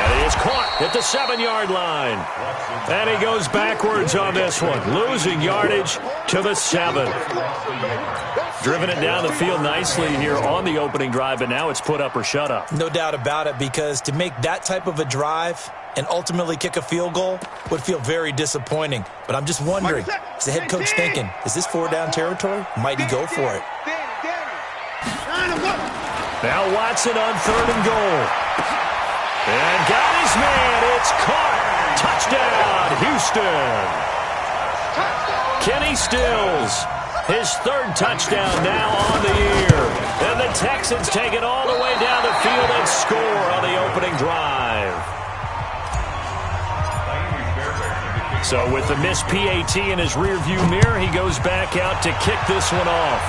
And he is caught at the 7-yard line. And he goes backwards on this one, losing yardage to the 7. Driven it down the field nicely here on the opening drive, but now it's put up or shut up. No doubt about it, because to make that type of a drive and ultimately kick a field goal would feel very disappointing. But I'm just wondering, is the head coach thinking, is this 4-down territory? Might he go for it? Now Watson on 3rd and goal. And got his man. It's caught. Touchdown, Houston. Kenny Stills, his 3rd touchdown now on the year. And the Texans take it all the way down the field and score on the opening drive. So with the missed PAT in his rearview mirror, he goes back out to kick this one off.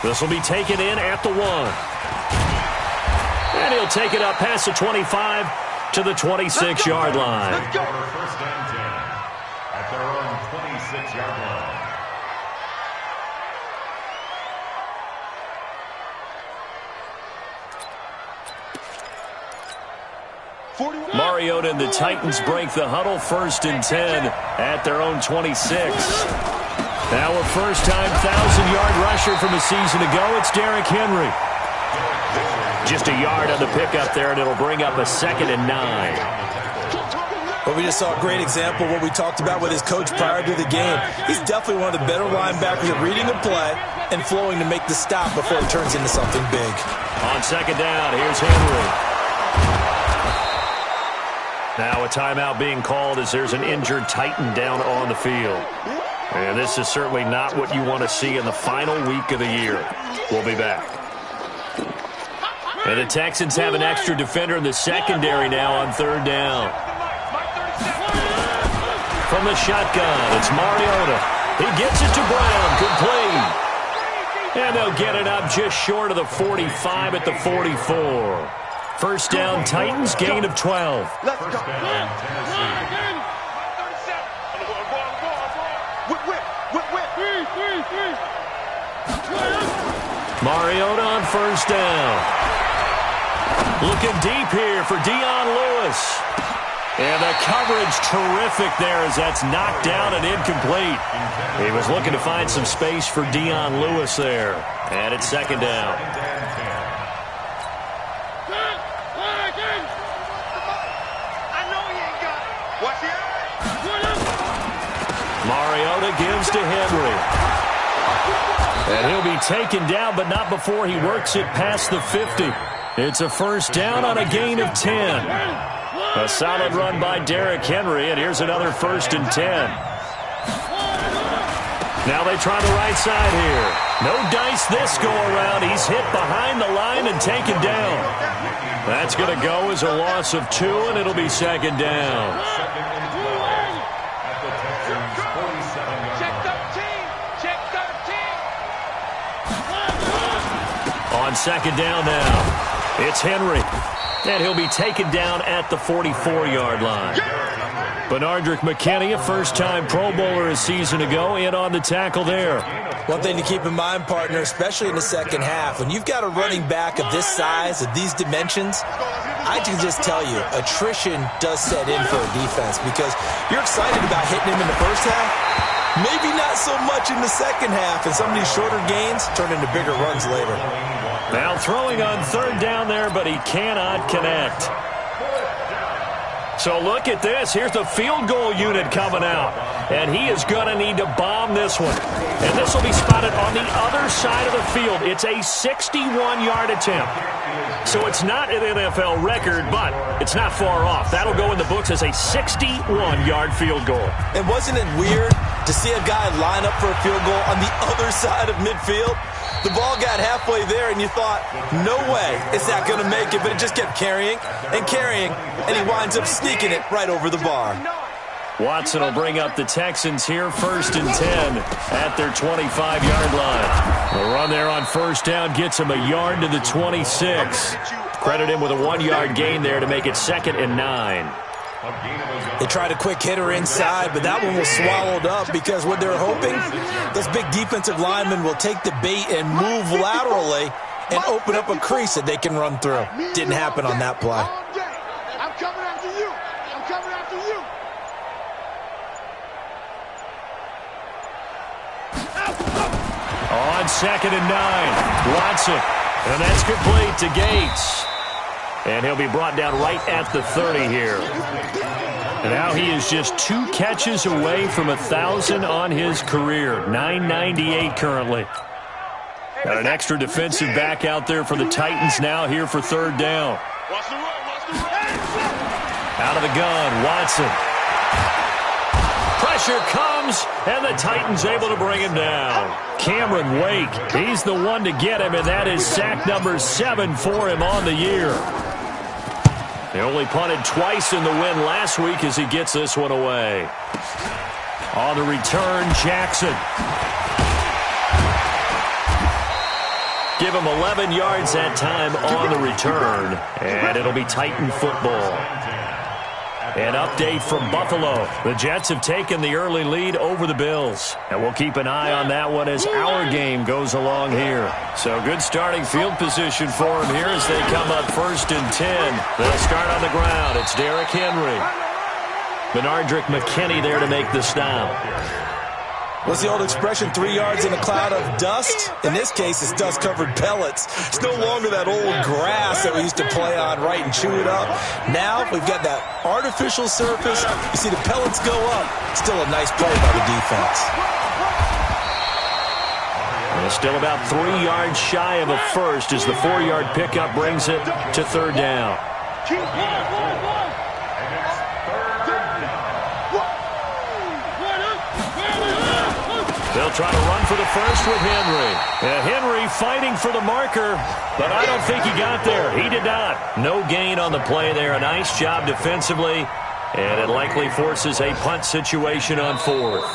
This will be taken in at the 1. And he'll take it up past the 25 to the 26-yard line. Let's go. First and 10 at their own 26-yard line. Mariota and the Titans break the huddle. 1st and 10 at their own 26. Now a first-time 1,000-yard rusher from a season ago. It's Derrick Henry. Just a yard on the pickup there, and it'll bring up a 2nd and 9. Well, we just saw a great example of what we talked about with his coach prior to the game. He's definitely one of the better linebackers at reading a play and flowing to make the stop before it turns into something big. On 2nd down, here's Henry. Now a timeout being called as there's an injured Titan down on the field. And this is certainly not what you want to see in the final week of the year. We'll be back. And the Texans have an extra defender in the secondary now on 3rd down. From the shotgun, it's Mariota. He gets it to Brown, complete. And they'll get it up just short of the 45 at the 44. First down, Titans, gain of 12. Let's go. Mariota on 1st down. Looking deep here for Dion Lewis. And the coverage terrific there as that's knocked down and incomplete. He was looking to find some space for Dion Lewis there. And it's 2nd down. Mariota gives to Henry. And he'll be taken down, but not before he works it past the 50. It's a first down on a gain of 10. A solid run by Derrick Henry, and here's another 1st and 10. Now they try the right side here. No dice this go around. He's hit behind the line and taken down. That's going to go as a loss of 2, and it'll be 2nd down. On 2nd down now, it's Henry. And he'll be taken down at the 44-yard line. Benardrick McKinney, a first-time Pro Bowler a season ago, in on the tackle there. One thing to keep in mind, partner, especially in the second half, when you've got a running back of this size, of these dimensions, I can just tell you, attrition does set in for a defense because you're excited about hitting him in the first half. Maybe not so much in the second half, and some of these shorter gains turn into bigger runs later. Now throwing on 3rd down there, but he cannot connect. So look at this. Here's the field goal unit coming out. And he is going to need to bomb this one. And this will be spotted on the other side of the field. It's a 61-yard attempt. So it's not an NFL record, but it's not far off. That'll go in the books as a 61-yard field goal. And wasn't it weird to see a guy line up for a field goal on the other side of midfield? The ball got halfway there, and you thought, no way is that going to make it, but it just kept carrying, and he winds up sneaking it right over the bar. Watson will bring up the Texans here, 1st and 10 at their 25-yard line. The run there on 1st down gets him a yard to the 26. Credit him with a 1-yard gain there to make it 2nd and 9. They tried a quick hitter inside, but that one was swallowed up because what they're hoping, those big defensive linemen will take the bait and move laterally and open up a crease that they can run through. Didn't happen on that play. I'm coming after you. I'm coming after you. On 2nd and 9, Watson. And that's complete to Gates. And he'll be brought down right at the 30 here. And now he is just 2 catches away from 1,000 on his career. 998 currently. Got an extra defensive back out there for the Titans now here for 3rd down. Out of the gun, Watson. Pressure comes, and the Titans able to bring him down. Cameron Wake, he's the one to get him, and that is sack number 7 for him on the year. He only punted twice in the win last week as he gets this one away. On the return, Jackson. Give him 11 yards that time on the return, and it'll be Titan football. An update from Buffalo. The Jets have taken the early lead over the Bills. And we'll keep an eye on that one as our game goes along here. So good starting field position for them here as they come up 1st and 10. They'll start on the ground. It's Derrick Henry. Benardrick McKinney there to make the stop. What's the old expression, 3 yards in a cloud of dust? In this case, it's dust-covered pellets. It's no longer that old grass that we used to play on, right, and chew it up. Now we've got that artificial surface. You see the pellets go up. Still a nice play by the defense. And still about 3 yards shy of a first as the 4-yard pickup brings it to 3rd down. They'll try to run for the first with Henry. Henry fighting for the marker, but I don't think he got there. He did not. No gain on the play there. A nice job defensively, and it likely forces a punt situation on 4th.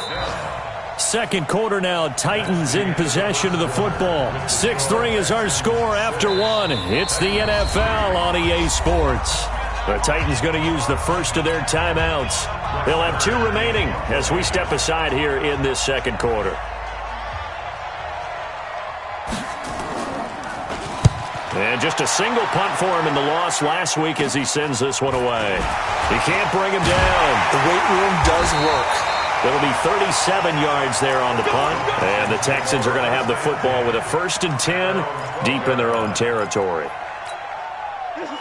2nd quarter now, Titans in possession of the football. 6-3 is our score after 1. It's the NFL on EA Sports. The Titans going to use the first of their timeouts. They'll have 2 remaining as we step aside here in this 2nd quarter. And just a single punt for him in the loss last week as he sends this one away. He can't bring him down. The weight room does work. It'll be 37 yards there on the punt. And the Texans are going to have the football with a 1st and 10 deep in their own territory.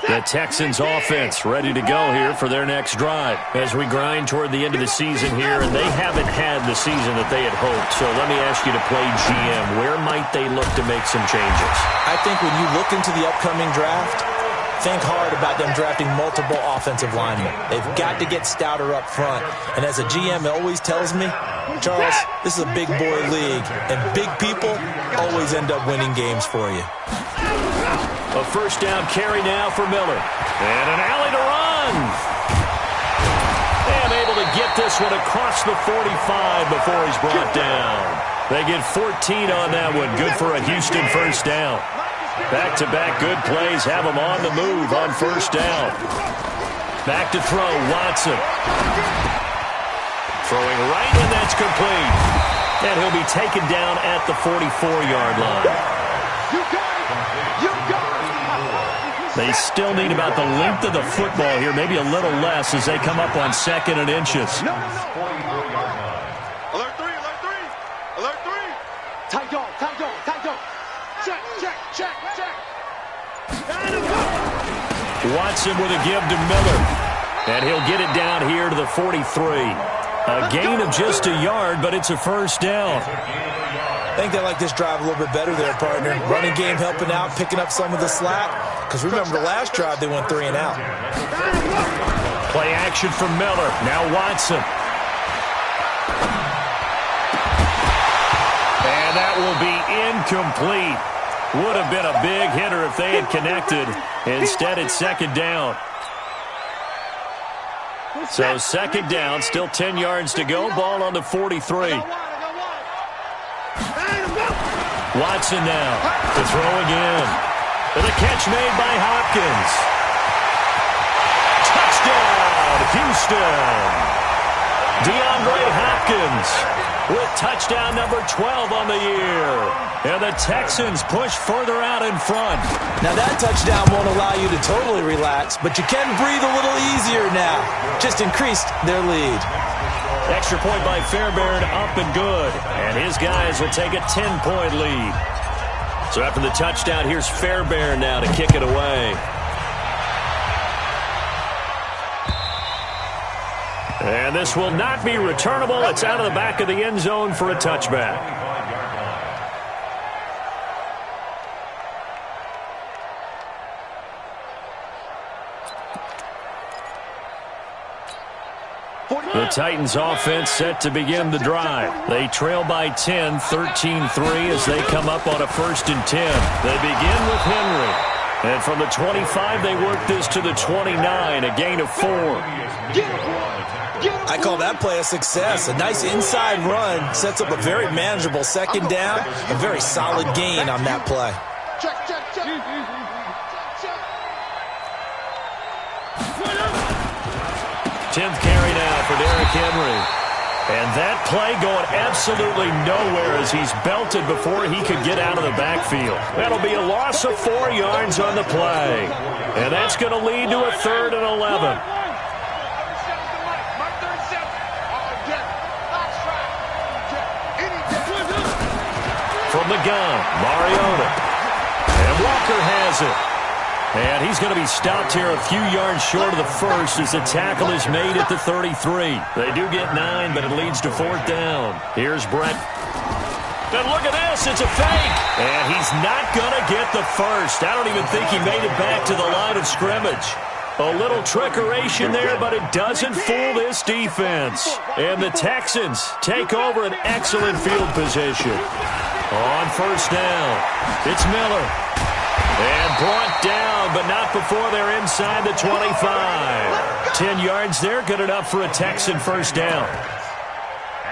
The Texans offense ready to go here for their next drive as we grind toward the end of the season here, and they haven't had the season that they had hoped. So let me ask you to play GM. Where might they look to make some changes? I think when you look into the upcoming draft, think hard about them drafting multiple offensive linemen. They've got to get stouter up front. And as a GM always tells me, Charles, this is a big boy league, and big people always end up winning games for you. A 1st down carry now for Miller. And an alley to run. And able to get this one across the 45 before he's brought down. They get 14 on that one. Good for a Houston 1st down. Back-to-back good plays have him on the move on 1st down. Back to throw, Watson. Throwing right, and that's complete. And he'll be taken down at the 44-yard line. They still need about the length of the football here, maybe a little less as they come up on 2nd and inches. Alert 3, alert 3, alert 3. Tight dog, tight dog, tight dog. Check, check, check, check. Watson with a give to Miller. And he'll get it down here to the 43. A gain of just a yard, but it's a 1st down. I think they like this drive a little bit better there, partner. Running game helping out, picking up some of the slack. Because remember, the last drive they went 3 and out. Play action from Miller. Now Watson. And that will be incomplete. Would have been a big hitter if they had connected. Instead, it's 2nd down. So 2nd down, still 10 yards to go. Ball on the 43. Watson now to throw again. And a catch made by Hopkins. Touchdown, Houston. DeAndre Hopkins with touchdown number 12 on the year. And the Texans push further out in front. Now that touchdown won't allow you to totally relax, but you can breathe a little easier now. Just increased their lead. Extra point by Fairbairn, up and good. And his guys will take a 10-point lead. So after the touchdown, here's Fairbairn now to kick it away. And this will not be returnable. It's out of the back of the end zone for a touchback. The Titans offense set to begin the drive. They trail by 10, 13-3 as they come up on a 1st and 10. They begin with Henry. And from the 25, they work this to the 29, a gain of 4. I call that play a success. A nice inside run sets up a very manageable 2nd down. A very solid gain on that play. Check. 10th carry now for Derrick Henry. And that play going absolutely nowhere as he's belted before he could get out of the backfield. That'll be a loss of 4 yards on the play. And that's going to lead to a 3rd and 11. From the gun, Mariota. And Walker has it. And he's going to be stopped here a few yards short of the first as the tackle is made at the 33. They do get 9, but it leads to 4th down. Here's Brett. And look at this. It's a fake. And he's not going to get the first. I don't even think he made it back to the line of scrimmage. A little trickeration there, but it doesn't fool this defense. And the Texans take over an excellent field position. On 1st down, it's Miller. And brought down, but not before they're inside the 25. 10 yards there, good enough for a Texan 1st down.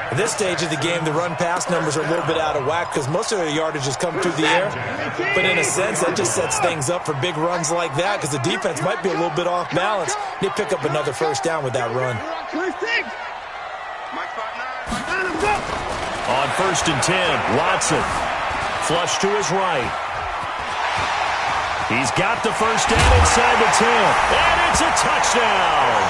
At this stage of the game, the run-pass numbers are a little bit out of whack because most of their yardage has come through the air. But in a sense, that just sets things up for big runs like that because the defense might be a little bit off balance. They pick up another 1st down with that run. On 1st and 10, Watson. Flush to his right. He's got the 1st down inside the 10. And it's a touchdown.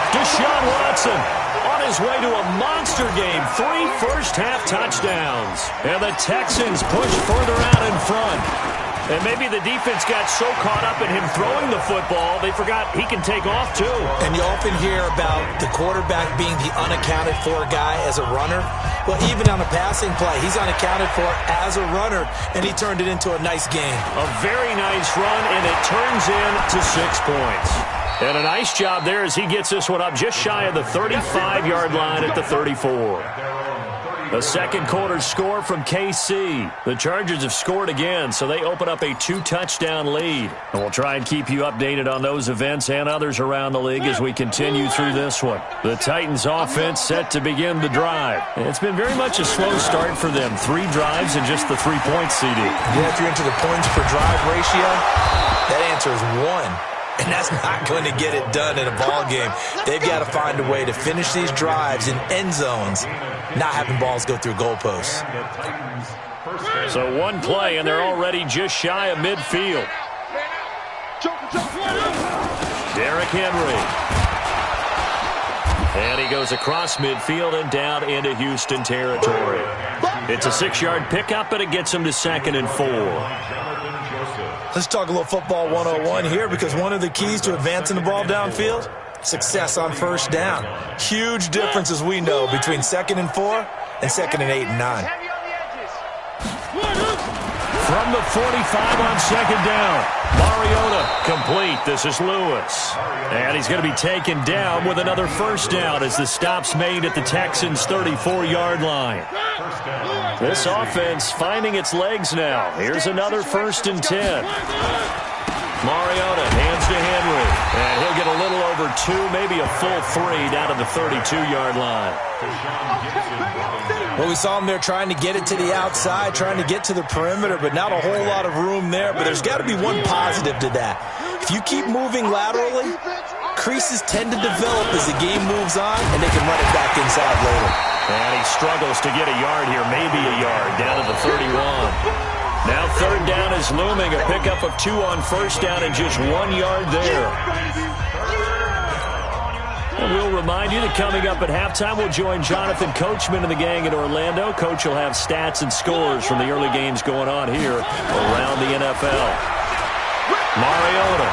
Deshaun Watson on his way to a monster game. 3 first-half touchdowns. And the Texans push further out in front. And maybe the defense got so caught up in him throwing the football, they forgot he can take off too. And you often hear about the quarterback being the unaccounted-for guy as a runner. Well, even on a passing play, he's unaccounted for as a runner, and he turned it into a nice game. A very nice run, and it turns into 6 points. And a nice job there as he gets this one up just shy of the 35-yard line at the 34. A 2nd quarter score from KC. The Chargers have scored again, so they open up a 2-touchdown lead. And we'll try and keep you updated on those events and others around the league as we continue through this one. The Titans offense set to begin the drive. It's been very much a slow start for them. 3 drives and just the 3-point CD. Yeah, if you're into the points per drive ratio, that answer is 1. And that's not going to get it done in a ball game. They've got to find a way to finish these drives in end zones, not having balls go through goalposts. So 1 play, and they're already just shy of midfield. Derrick Henry. And he goes across midfield and down into Houston territory. It's a 6-yard pickup, but it gets him to 2nd and 4. Let's talk a little football 101 here because one of the keys to advancing the ball downfield, success on 1st down. Huge difference, as we know, between 2nd and 4 and 2nd and 8 and 9. From the 45 on 2nd down, Mariota complete. This is Lewis. And he's going to be taken down with another 1st down as the stop's made at the Texans' 34-yard line. This offense finding its legs now. Here's another 1st and 10. Mariota hands to Henry. And he'll get a little over 2, maybe a full 3 down to the 32-yard line. Well, we saw him there trying to get it to the outside, trying to get to the perimeter, but not a whole lot of room there. But there's got to be one positive to that. If you keep moving laterally, creases tend to develop as the game moves on, and they can run it back inside later. And he struggles to get a yard here, maybe a yard, down to the 31. Now third down is looming, a pickup of 2 on first down and just 1 yard there. And we'll remind you that coming up at halftime, we'll join Jonathan Coachman and the gang in Orlando. Coach will have stats and scores from the early games going on here around the NFL. Mariota.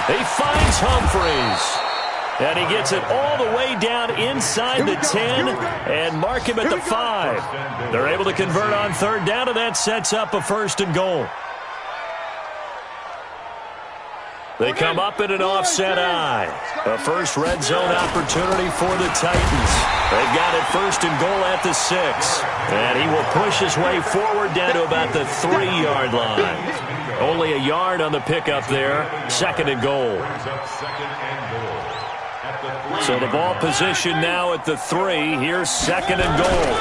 He finds Humphries. And he gets it all the way down inside the 10 and mark him at the 5. They're able to convert on third down, and that sets up a 1st and goal. They come up in an offset eye. A first red zone opportunity for the Titans. They've got it 1st and goal at the 6. And he will push his way forward down to about the 3-yard line. Only a yard on the pickup there. 2nd and goal. So the ball position now at the 3. Here's 2nd and goal.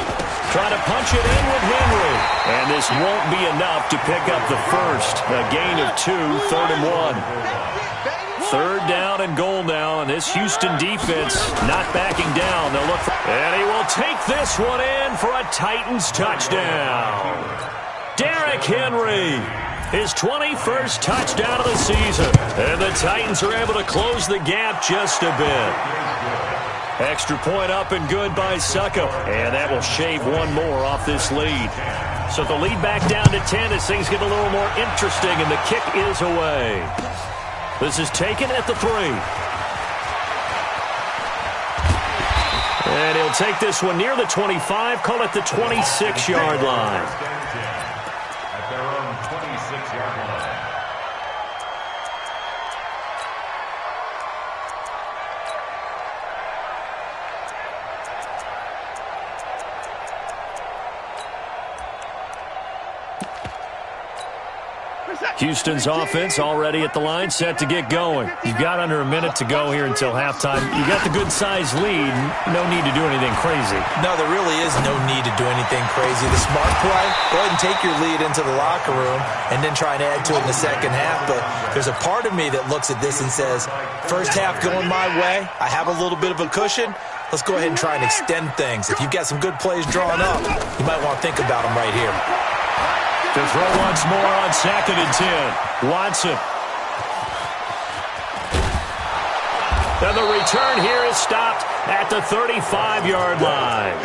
Trying to punch it in with Henry. And this won't be enough to pick up the 1st. A gain of 2, 3rd and 1. 3rd down and goal now, and this Houston defense not backing down. They'll look for, and he will take this one in for a Titans touchdown. Derrick Henry. His 21st touchdown of the season. And the Titans are able to close the gap just a bit. Extra point up and good by Suckup. And that will shave 1 more off this lead. So the lead back down to 10 as things get a little more interesting, and the kick is away. This is taken at the 3. And he'll take this one near the 25, call it the 26-yard line. At their own 26-yard line. Houston's offense already at the line, set to get going. You've got under a minute to go here until halftime. You got the good-sized lead. No need to do anything crazy. No, there really is no need to do anything crazy. The smart play, go ahead and take your lead into the locker room and then try and add to it in the second half. But there's a part of me that looks at this and says, first half going my way, I have a little bit of a cushion. Let's go ahead and try and extend things. If you've got some good plays drawn up, you might want to think about them right here. To throw once more on 2nd and 10. Watson. And the return here is stopped at the 35-yard line.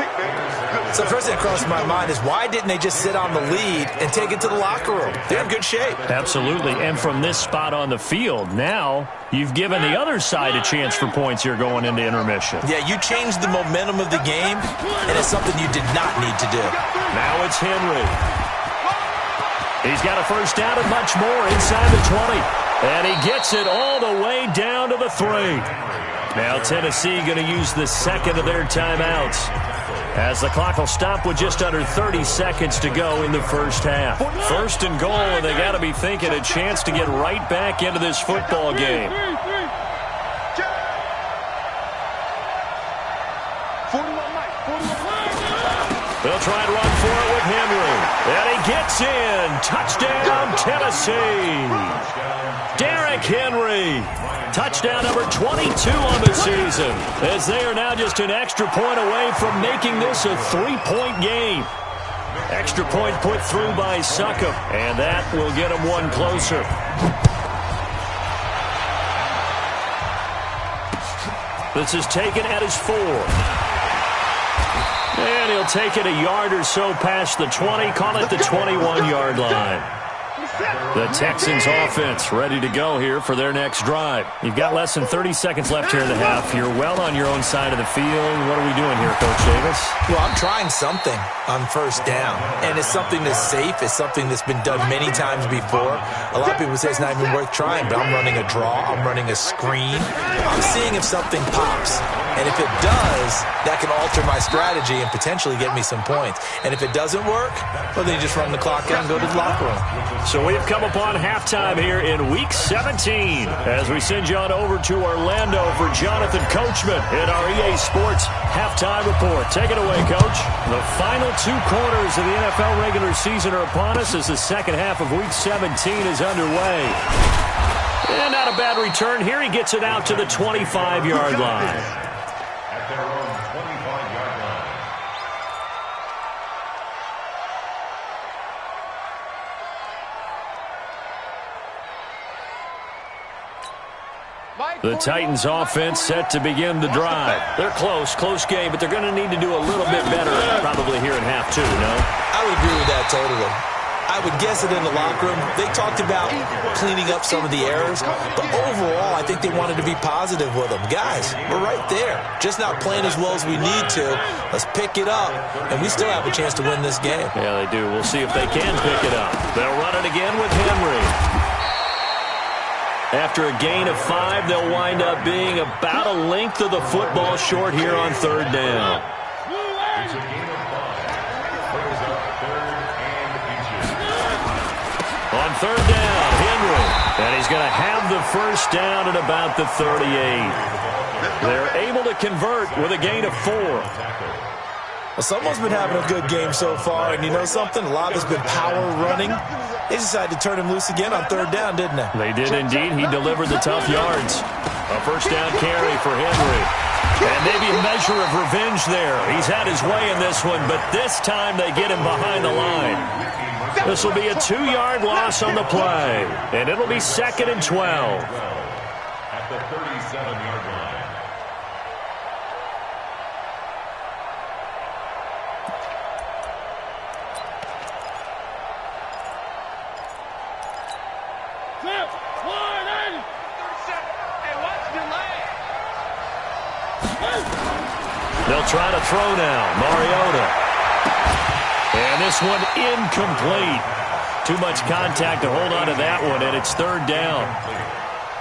So first thing that crossed my mind is, why didn't they just sit on the lead and take it to the locker room? They're in good shape. Absolutely. And from this spot on the field, now you've given the other side a chance for points here going into intermission. Yeah, you changed the momentum of the game, and it's something you did not need to do. Now it's Henry. He's got a first down and much more inside the 20. And he gets it all the way down to the 3. Now Tennessee going to use the 2nd of their timeouts, as the clock will stop with just under 30 seconds to go in the first half. 1st and goal, and they got to be thinking a chance to get right back into this football game. They'll try and run for it with Henry. And he gets in. Touchdown, Tennessee. Derrick Henry. Touchdown number 22 on the season, as they are now just an extra point away from making this a 3-point game. Extra point put through by Suckup, and that will get him 1 closer. This is taken at his 4. And he'll take it a yard or so past the 20, call it the 21-yard line. The Texans offense ready to go here for their next drive. You've got less than 30 seconds left here in the half. You're well on your own side of the field. What are we doing here, Coach Davis? Well, I'm trying something on first down, and it's something that's safe. It's something that's been done many times before. A lot of people say it's not even worth trying, but I'm running a draw. I'm running a screen. I'm seeing if something pops. And if it does, that can alter my strategy and potentially get me some points. And if it doesn't work, well, then you just run the clock out and go to the locker room. So we've come upon halftime here in Week 17 as we send you on over to Orlando for Jonathan Coachman in our EA Sports Halftime Report. Take it away, Coach. The final 2 quarters of the NFL regular season are upon us as the second half of Week 17 is underway. And not a bad return here. He gets it out to the 25-yard line. At their own 25-yard line. The Titans offense set to begin the drive. They're close game, but they're going to need to do a little bit better probably here in half two, no? I would agree with that totally. I would guess it in the locker room. They talked about cleaning up some of the errors, but overall, I think they wanted to be positive with them. Guys, we're right there. Just not playing as well as we need to. Let's pick it up, and we still have a chance to win this game. Yeah, they do. We'll see if they can pick it up. They'll run it again with Henry. After a gain of 5, they'll wind up being about a length of the football short here on third down. It's a gain of 5. Brings up 3rd and inches. On third down, Henry. And he's going to have the first down at about the 38. They're able to convert with a gain of 4. Well, someone's been having a good game so far, and you know something? A lot has been power running. They decided to turn him loose again on third down, didn't they? They did indeed. He delivered the tough yards. A first down carry for Henry. And maybe a measure of revenge there. He's had his way in this one, but this time they get him behind the line. This will be a 2-yard loss on the play, and it'll be 2nd and 12. At the 37-yard line. They'll try to throw now. Mariota. And this one incomplete. Too much contact to hold on to that one, and it's third down.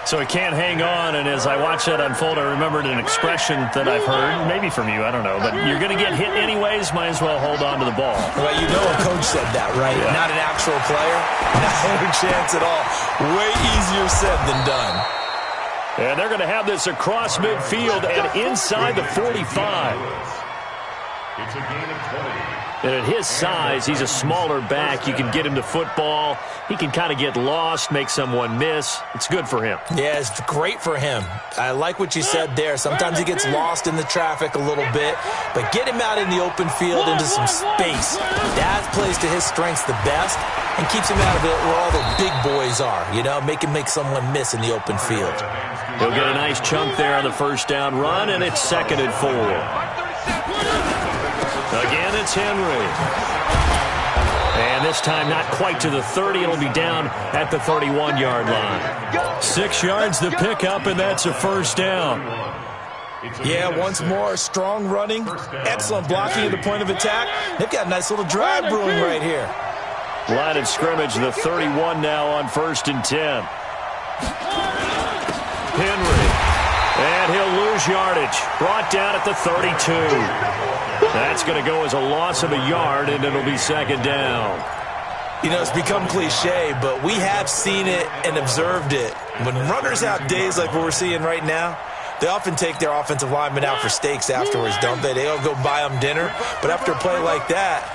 So he can't hang on, and as I watch that unfold, I remembered an expression that I've heard, maybe from you, I don't know, but you're going to get hit anyways, might as well hold on to the ball. Well, you know a coach said that, right? Yeah. Not an actual player. Not a chance at all. Way easier said than done. And they're going to have this across midfield and inside the 45. It's a gain of 20. And at his size, he's a smaller back. You can get him to football. He can kind of get lost, make someone miss. It's good for him. Yeah, it's great for him. I like what you said there. Sometimes he gets lost in the traffic a little bit, but get him out in the open field into some space. That plays to his strengths the best and keeps him out of it where all the big boys are, you know, make someone miss in the open field. He'll get a nice chunk there on the first down run, and it's 2nd and 4. Again, it's Henry. And this time not quite to the 30. It'll be down at the 31-yard line. 6 yards to pick up, and that's a first down. Yeah, once more, strong running, excellent blocking at the point of attack. They've got a nice little drive brewing right here. Line of scrimmage, the 31 now on 1st and 10. Henry. And he'll lose yardage. Brought down at the 32. That's going to go as a loss of a yard, and it'll be 2nd down. You know, it's become cliche, but we have seen it and observed it. When runners have days like what we're seeing right now, they often take their offensive linemen out for steaks afterwards, don't they? They all go buy them dinner. But after a play like that,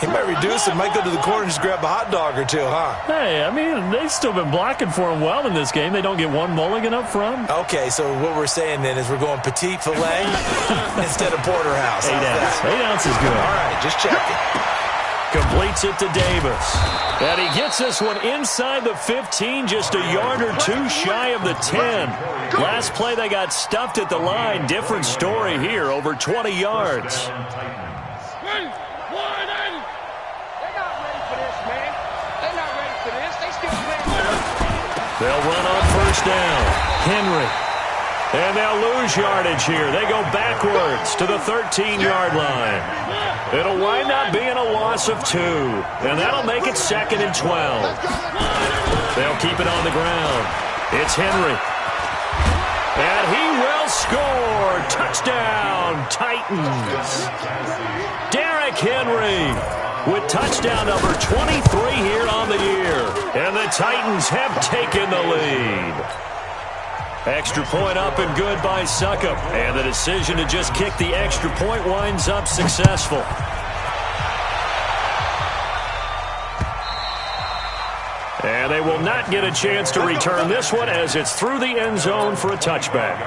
he might reduce it, might go to the corner and just grab a hot dog or two, huh? Hey, I mean, they've still been blocking for him well in this game. They don't get one mulligan up front. Okay, so what we're saying then is we're going petite filet instead of porterhouse. 8 ounce. 8 ounce is good. All right, just checking. Completes it to Davis. And he gets this one inside the 15, just a yard or two shy of the 10. Last play, they got stuffed at the line. Different story here, over 20 yards. They'll run on first down. Henry. And they'll lose yardage here. They go backwards to the 13-yard line. It'll wind up being a loss of 2. And that'll make it 2nd and 12. They'll keep it on the ground. It's Henry. And he will score. Touchdown, Titans. Derrick Henry with touchdown number 23 here on the year. And the Titans have taken the lead. Extra point up and good by Succop. And the decision to just kick the extra point winds up successful. And they will not get a chance to return this one as it's through the end zone for a touchback.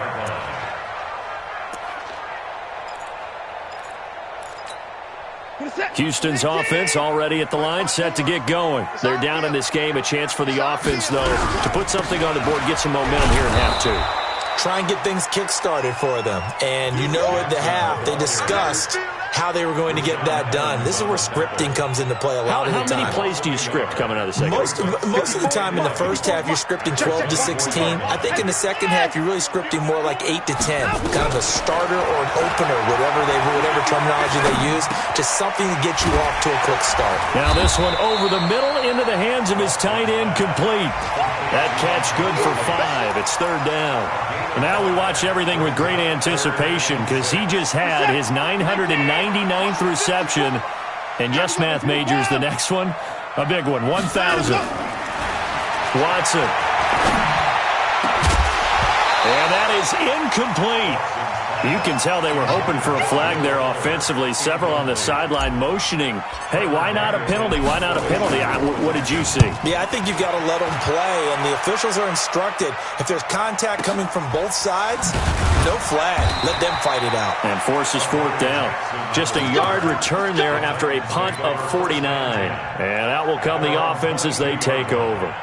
Houston's offense already at the line, set to get going. They're down in this game. A chance for the offense, though, to put something on the board, get some momentum here in half two. Try and get things kick-started for them. And you know at the half, they discussed how they were going to get that done. This is where scripting comes into play a lot of the time. How many plays do you script coming out of the second? Most of the time in the first half, you're scripting 12 to 16. I think in the second half, you're really scripting more like 8 to 10. Kind of a starter or an opener, whatever terminology they use, just something to get you off to a quick start. Now this one over the middle into the hands of his tight end, complete. That catch good for 5. It's third down. And now we watch everything with great anticipation because he just had his 999th reception. And yes, math majors, the next one, a big one, 1,000. Watson. And that is incomplete. You can tell they were hoping for a flag there offensively. Several on the sideline motioning, hey, why not a penalty? Why not a penalty? What did you see? Yeah, I think you've got to let them play, and the officials are instructed. If there's contact coming from both sides, no flag. Let them fight it out. And forces fourth down. Just a yard return there after a punt of 49. And out will come the offense as they take over.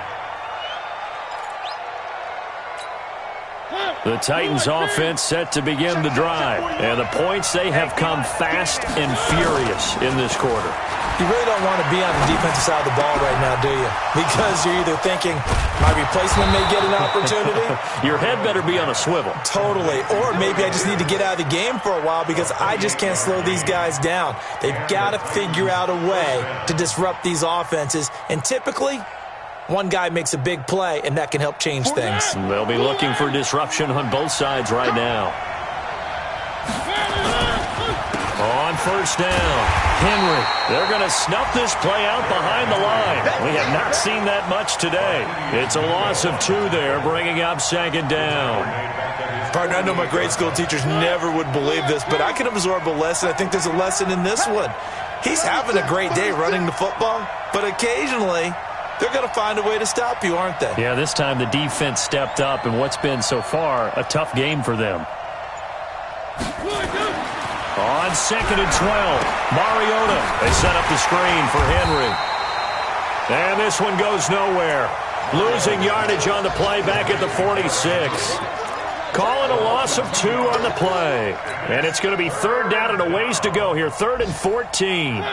The Titans offense set to begin the drive. And the points, they have come fast and furious in this quarter. You really don't want to be on the defensive side of the ball right now, do you? Because you're either thinking, my replacement may get an opportunity. Your head better be on a swivel. Totally. Or maybe I just need to get out of the game for a while because I just can't slow these guys down. They've got to figure out a way to disrupt these offenses. And typically, one guy makes a big play, and that can help change things. They'll be looking for disruption on both sides right now. On first down, Henry. They're going to snuff this play out behind the line. We have not seen that much today. It's a loss of 2 there, bringing up second down. Partner, I know my grade school teachers never would believe this, but I can absorb a lesson. I think there's a lesson in this one. He's having a great day running the football, but occasionally they're going to find a way to stop you, aren't they? Yeah, this time the defense stepped up in what's been so far a tough game for them. On second and 12, Mariota. They set up the screen for Henry. And this one goes nowhere. Losing yardage on the play back at the 46. Call it a loss of 2 on the play. And it's going to be third down and a ways to go here. 3rd and 14.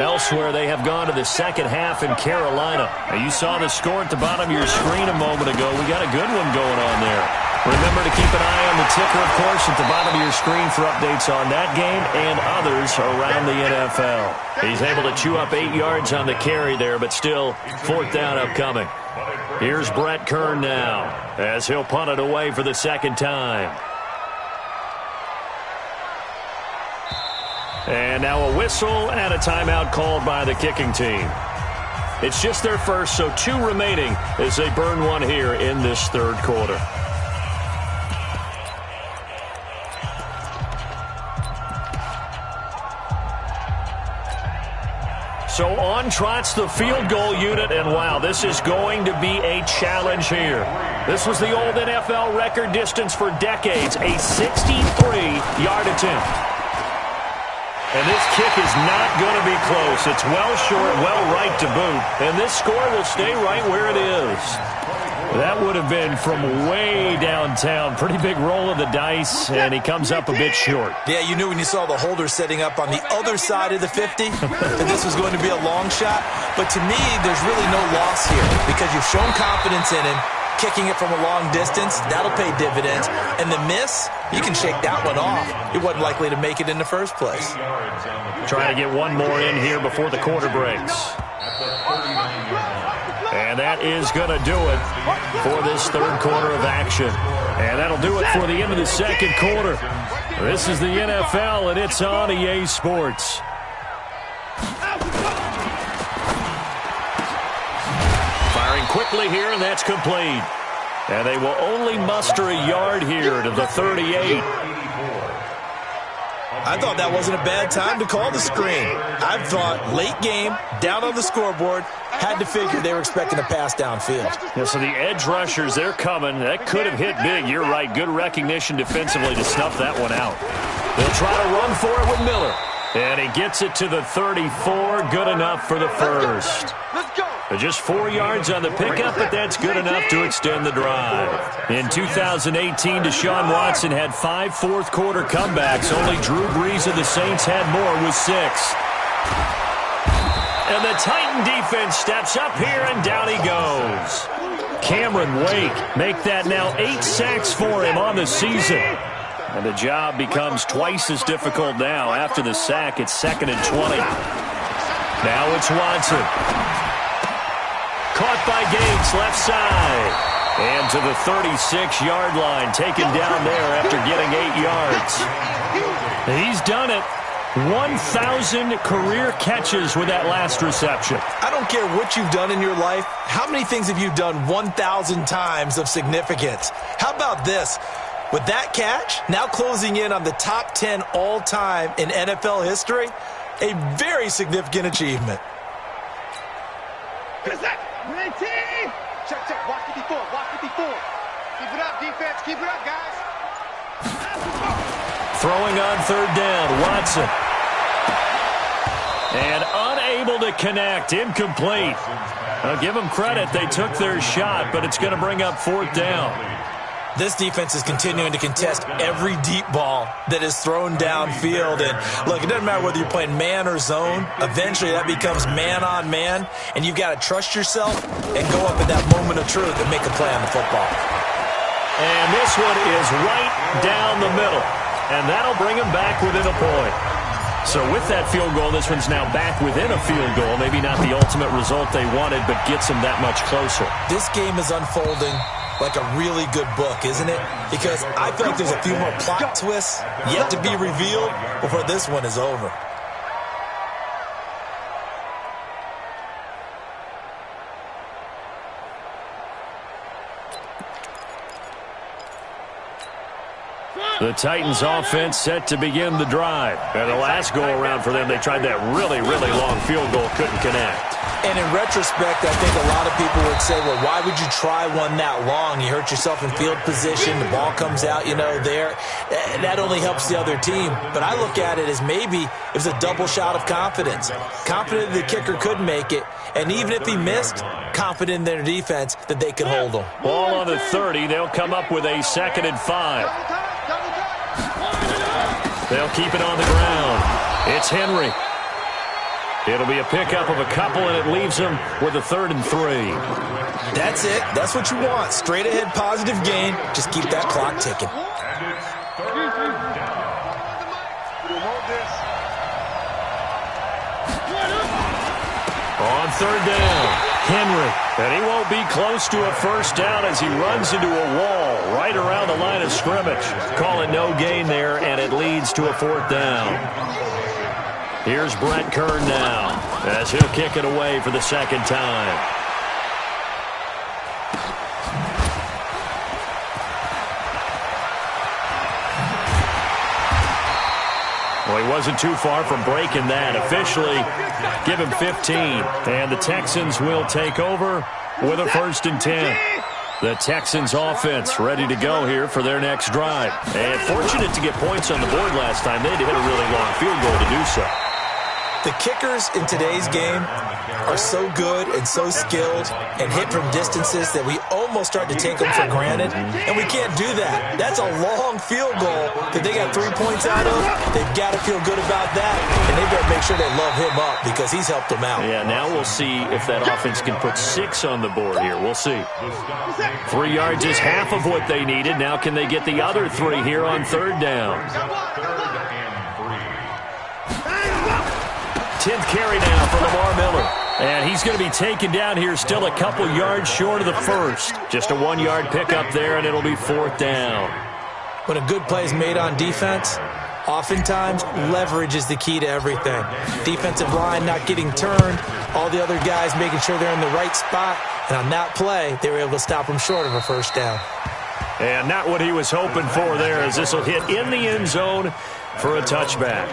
Elsewhere, they have gone to the second half in Carolina. Now, you saw the score at the bottom of your screen a moment ago. We got a good one going on there. Remember to keep an eye on the ticker, of course, at the bottom of your screen for updates on that game and others around the NFL. He's able to chew up 8 yards on the carry there, but still, fourth down upcoming. Here's Brett Kern now as he'll punt it away for the second time. And now a whistle and a timeout called by the kicking team. It's just their first, so 2 remaining as they burn one here in this third quarter. So on trots the field goal unit, and wow, this is going to be a challenge here. This was the old NFL record distance for decades, a 63-yard attempt. And this kick is not going to be close. It's well short, well right to boot. And this score will stay right where it is. That would have been from way downtown. Pretty big roll of the dice, and he comes up a bit short. Yeah, you knew when you saw the holder setting up on the other side of the 50 that this was going to be a long shot. But to me, there's really no loss here because you've shown confidence in him. Kicking it from a long distance, that'll pay dividends. And the miss, you can shake that one off. He wasn't likely to make it in the first place. Trying to get one more in here before the quarter breaks. And that is going to do it for this third quarter of action. And that'll do it for the end of the second quarter. This is the NFL, and it's on EA Sports. Firing quickly here, and that's complete. And they will only muster a yard here to the 38. I thought that wasn't a bad time to call the screen. I thought late game, down on the scoreboard, had to figure they were expecting a pass downfield. Yeah, so the edge rushers, they're coming. That could have hit big. You're right. Good recognition defensively to snuff that one out. They'll try to run for it with Miller. And he gets it to the 34. Good enough for the first. Just 4 yards on the pickup, but that's good enough to extend the drive. In 2018, Deshaun Watson had 5 fourth-quarter comebacks. Only Drew Brees of the Saints had more with 6. And the Titan defense steps up here, and down he goes. Cameron Wake make that now 8 sacks for him on the season. And the job becomes twice as difficult now. After the sack, it's 2nd and 20. Now it's Watson. Caught by Gates, left side. And to the 36-yard line, taken down there after getting 8 yards. He's done it. 1,000 career catches with that last reception. I don't care what you've done in your life. How many things have you done 1,000 times of significance? How about this? With that catch, now closing in on the top 10 all-time in NFL history, a very significant achievement. Check. Watch 54. Keep it up, defense. Keep it up, guys. Throwing on 3rd down, Watson. And unable to connect, incomplete. I'll give them credit. They took their shot, but it's going to bring up 4th down. This defense is continuing to contest every deep ball that is thrown downfield. And, look, it doesn't matter whether you're playing man or zone. Eventually, that becomes man-on-man, and you've got to trust yourself and go up at that moment of truth and make a play on the football. And this one is right down the middle, and that'll bring them back within a point. So with that field goal, this one's now back within a field goal. Maybe not the ultimate result they wanted, but gets them that much closer. This game is unfolding like a really good book, isn't it? Because I feel like there's a few more plot twists yet to be revealed before this one is over. The Titans offense set to begin the drive. And the last go-around for them, they tried that really, really long field goal, couldn't connect. And in retrospect, I think a lot of people would say, well, why would you try one that long? You hurt yourself in field position. The ball comes out, there. That only helps the other team. But I look at it as maybe it was a double shot of confidence. Confident the kicker could make it. And even if he missed, confident in their defense that they could hold him. Ball on the 30. They'll come up with a 2nd and 5. They'll keep it on the ground. It's Henry. It'll be a pickup of a couple, and it leaves them with a 3rd and 3. That's it. That's what you want. Straight ahead positive gain. Just keep that clock ticking. On 3rd down, Henry. And he won't be close to a first down as he runs into a wall right around the line of scrimmage. Call it no gain there, and it leads to a 4th down. Here's Brett Kern now as he'll kick it away for the 2nd time. Well, he wasn't too far from breaking that. Officially, give him 15. And the Texans will take over with a 1st and 10. The Texans offense ready to go here for their next drive. And fortunate to get points on the board last time. They had to hit a really long field goal to do so. The kickers in today's game are so good and so skilled and hit from distances that we almost start to take them for granted, and we can't do that. That's a long field goal that they got 3 points out of. They've got to feel good about that, and they better make sure they love him up because he's helped them out. Yeah, now we'll see if that offense can put 6 on the board here. We'll see. 3 yards is half of what they needed. Now can they get the other 3 here on 3rd down? 10th carry now for Lamar Miller. And he's going to be taken down here still a couple yards short of the first. Just a 1-yard pickup there, and it'll be 4th down. When a good play is made on defense, oftentimes leverage is the key to everything. Defensive line not getting turned, all the other guys making sure they're in the right spot. And on that play, they were able to stop him short of a 1st down. And not what he was hoping for there, as this will hit in the end zone. for a touchback.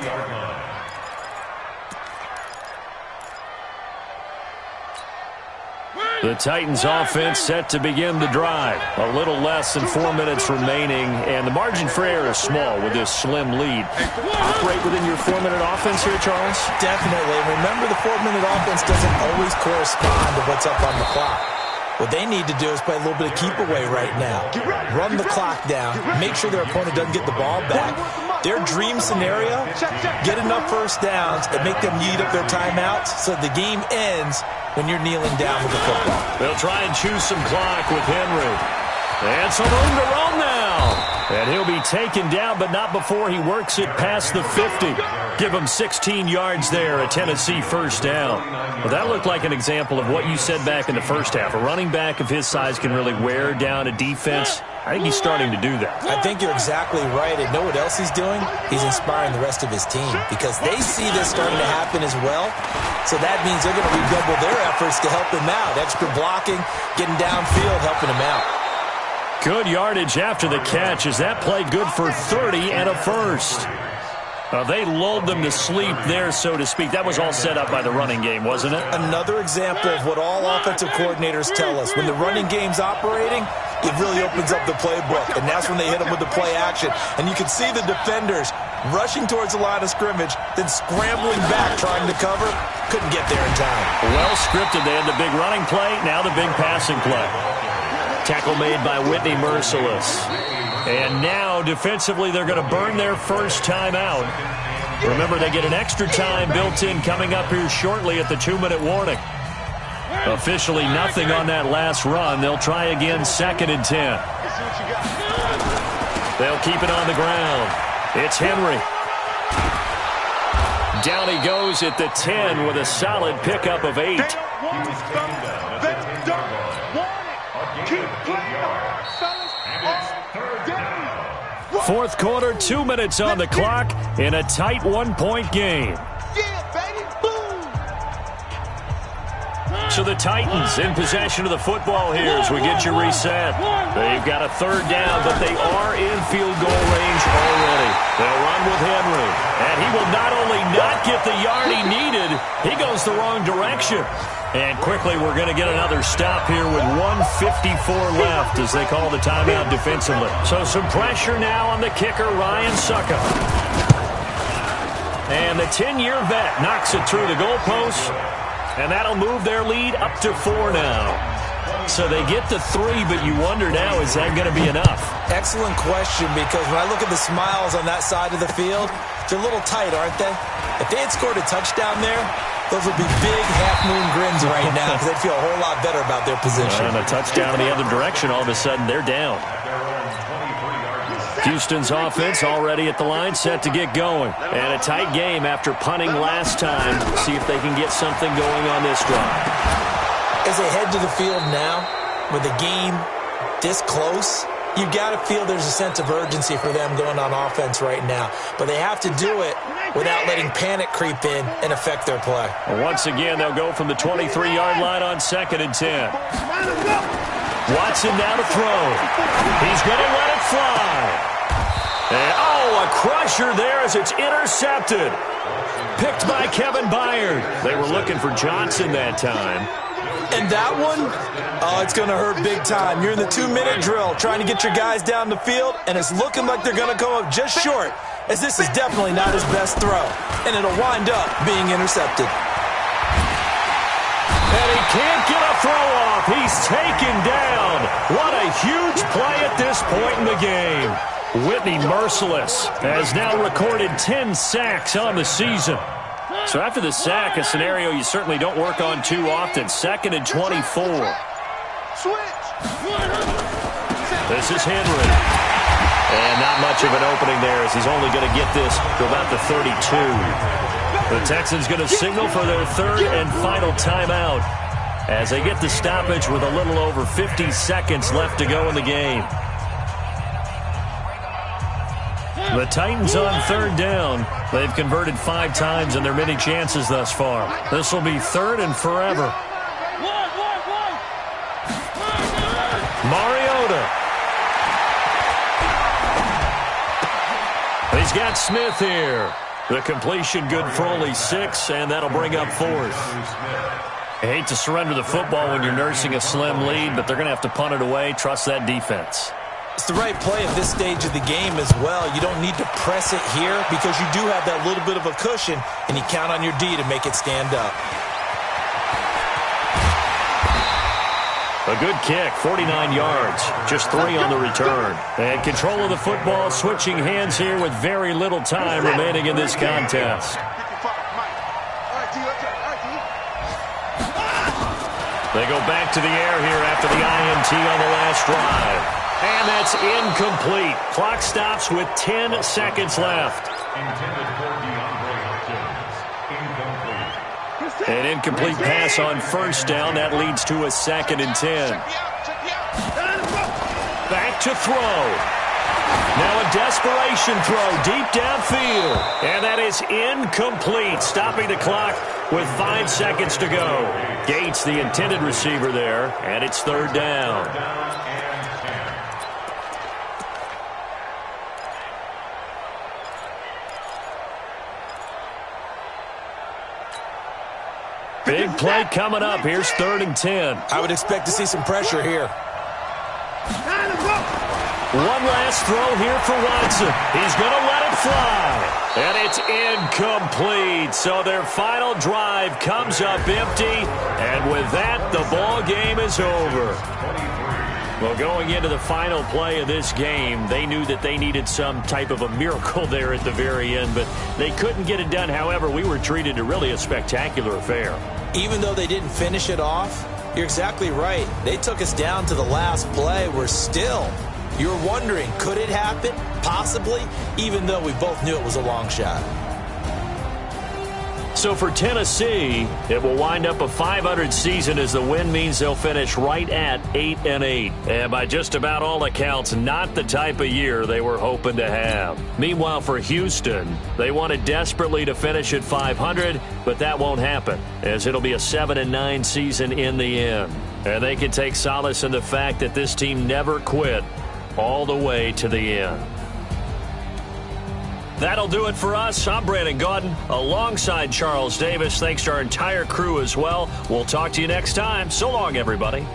The Titans offense set to begin the drive. A little less than 4 minutes remaining, and the margin for error is small with this slim lead. Operate within your 4-minute offense here, Charles? Definitely. Remember, the 4-minute offense doesn't always correspond to what's up on the clock. What they need to do is play a little bit of keep away right now. Run the clock down. Make sure their opponent doesn't get the ball back. Their dream scenario, get enough first downs and make them eat up their timeouts so the game ends when you're kneeling down with the football. They'll try and choose some clock with Henry. And some room to run now. And he'll be taken down, but not before he works it past the 50. Give him 16 yards there, a Tennessee first down. Well, that looked like an example of what you said back in the first half. A running back of his size can really wear down a defense. I think he's starting to do that. I think you're exactly right. And know what else he's doing? He's inspiring the rest of his team because they see this starting to happen as well. So that means they're going to redouble their efforts to help him out. Extra blocking, getting downfield, helping him out. Good yardage after the catch as that play good for 30 and a first. They lulled them to sleep there, so to speak. That was all set up by the running game, wasn't it? Another example of what all offensive coordinators tell us. When the running game's operating, it really opens up the playbook, and that's when they hit them with the play action. And you can see the defenders rushing towards the line of scrimmage, then scrambling back trying to cover. Couldn't get there in time. Well scripted. They had the big running play, now the big passing play. Tackle made by Whitney Merciless. And now, defensively, they're going to burn their first time out. Remember, they get an extra time built in coming up here shortly at the 2-minute warning. Officially nothing on that last run. They'll try again, 2nd and 10. They'll keep it on the ground. It's Henry. Down he goes at the 10 with a solid pickup of 8. Fourth quarter, 2 minutes on the clock in a tight 1-point game. So the Titans in possession of the football here as we get you reset. They've got a 3rd down, but they are in field goal range already. They'll run with Henry. And he will not only not get the yard he needed, he goes the wrong direction. And quickly we're going to get another stop here with 1:54 left as they call the timeout defensively. So some pressure now on the kicker, Ryan Suckup. And the 10-year vet knocks it through the goalpost. And that'll move their lead up to 4 now. So they get to 3, but you wonder now, is that going to be enough? Excellent question, because when I look at the smiles on that side of the field, they're a little tight, aren't they? If they had scored a touchdown there, those would be big half-moon grins right now because they'd feel a whole lot better about their position. And a touchdown in the other direction, all of a sudden they're down. Houston's offense already at the line, set to get going. And a tight game after punting last time. See if they can get something going on this drive. As they head to the field now, with the game this close, you've got to feel there's a sense of urgency for them going on offense right now. But they have to do it without letting panic creep in and affect their play. Once again, they'll go from the 23-yard line on 2nd and 10. Watson now to throw. He's going to let it fly. And, a crusher there as it's intercepted. Picked by Kevin Byard. They were looking for Johnson that time. And that one, it's going to hurt big time. You're in the 2-minute drill trying to get your guys down the field, and it's looking like they're going to go up just short, as this is definitely not his best throw. And it'll wind up being intercepted. And he can't get a throw off. He's taken down. What a huge play at this point in the game. Whitney Merciless has now recorded 10 sacks on the season. So after the sack, a scenario you certainly don't work on too often. 2nd and 24. This is Henry. And not much of an opening there as he's only going to get this to about the 32. The Texans going to signal for their 3rd and final timeout as they get the stoppage with a little over 50 seconds left to go in the game. The Titans on 3rd down. They've converted 5 times in their many chances thus far. This will be 3rd and forever. Mariota. He's got Smith here. The completion good for only 6, and that'll bring up 4th. I hate to surrender the football when you're nursing a slim lead, but they're going to have to punt it away. Trust that defense. It's the right play at this stage of the game as well. You don't need to press it here because you do have that little bit of a cushion, and you count on your D to make it stand up. A good kick, 49 yards, just 3 on the return. And control of the football, switching hands here with very little time remaining in this contest. They go back to the air here after the INT on the last drive. And that's incomplete. Clock stops with 10 seconds left. Intended for DeAndre Hopkins. Incomplete. An incomplete pass on first down. That leads to a 2nd and 10. Back to throw. Now a desperation throw deep downfield. And that is incomplete, stopping the clock with 5 seconds to go. Gates, the intended receiver there, and it's 3rd down. Big play coming up. Here's 3rd and 10. I would expect to see some pressure here. One last throw here for Watson. He's going to let it fly. And it's incomplete. So their final drive comes up empty. And with that, the ball game is over. Well, going into the final play of this game, they knew that they needed some type of a miracle there at the very end, but they couldn't get it done. However, we were treated to really a spectacular affair. Even though they didn't finish it off, you're exactly right. They took us down to the last play. You're wondering, could it happen? Possibly, even though we both knew it was a long shot. So for Tennessee, it will wind up a .500 season as the win means they'll finish right at 8-8. And by just about all accounts, not the type of year they were hoping to have. Meanwhile, for Houston, they wanted desperately to finish at .500, but that won't happen, as it'll be a 7-9 season in the end. And they can take solace in the fact that this team never quit all the way to the end. That'll do it for us. I'm Brandon Gaudin alongside Charles Davis. Thanks to our entire crew as well. We'll talk to you next time. So long, everybody.